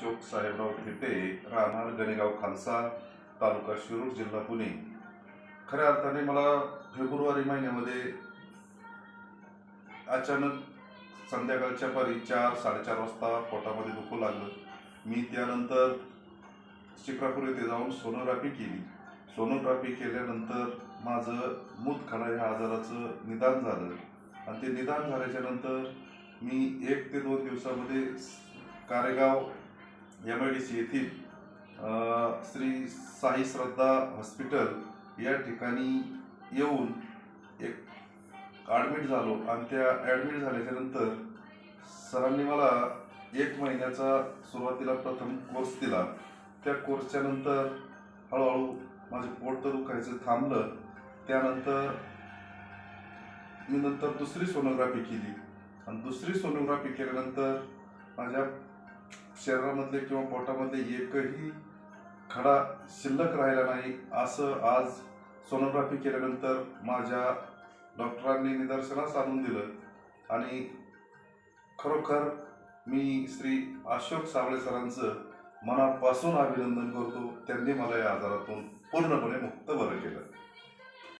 अशोक साहेबराव थिटे, राहणार गणेगाव खालसा, तालुका शिरूर, जिल्हा पुणे। खऱ्या अर्थाने मला फेब्रुवारी महिन्यामध्ये अचानक संध्याकाळच्या पारी 4-4:30 वाजता पोटामध्ये दुखू लागलं। मी त्यानंतर शिक्रापूर येथे जाऊन सोनोग्राफी केली। सोनोग्राफी केल्यानंतर माझं मूतखडा ह्या आजाराचं निदान झालं आणि ते निदान झाल्याच्या नंतर मी 1 ते 2 दिवसामध्ये कारेगाव MIDC येथील श्री साई श्रद्धा हॉस्पिटल या ठिकाणी येऊन एक ॲडमिट झालो आणि त्या ॲडमिट झाल्याच्या नंतर सरांनी मला 1 महिन्याचा सुरुवातीला प्रथम कोर्स दिला। त्या कोर्सच्या नंतर हळूहळू माझे पोट तर दुखायचं थांबलं। त्यानंतर मी दुसरी सोनोग्राफी केली आणि दुसरी सोनोग्राफी केल्यानंतर माझ्या शरीरामधले किंवा पोटामध्ये एकही खडा शिल्लक राहिला नाही असं आज सोनोग्राफी केल्यानंतर माझ्या डॉक्टरांनी निदर्शनास आणून दिलं आणि खरोखर मी श्री अशोक साबळे सरांचं मनापासून अभिनंदन करतो। त्यांनी मला या आजारातून पूर्णपणे मुक्त बरं केलं।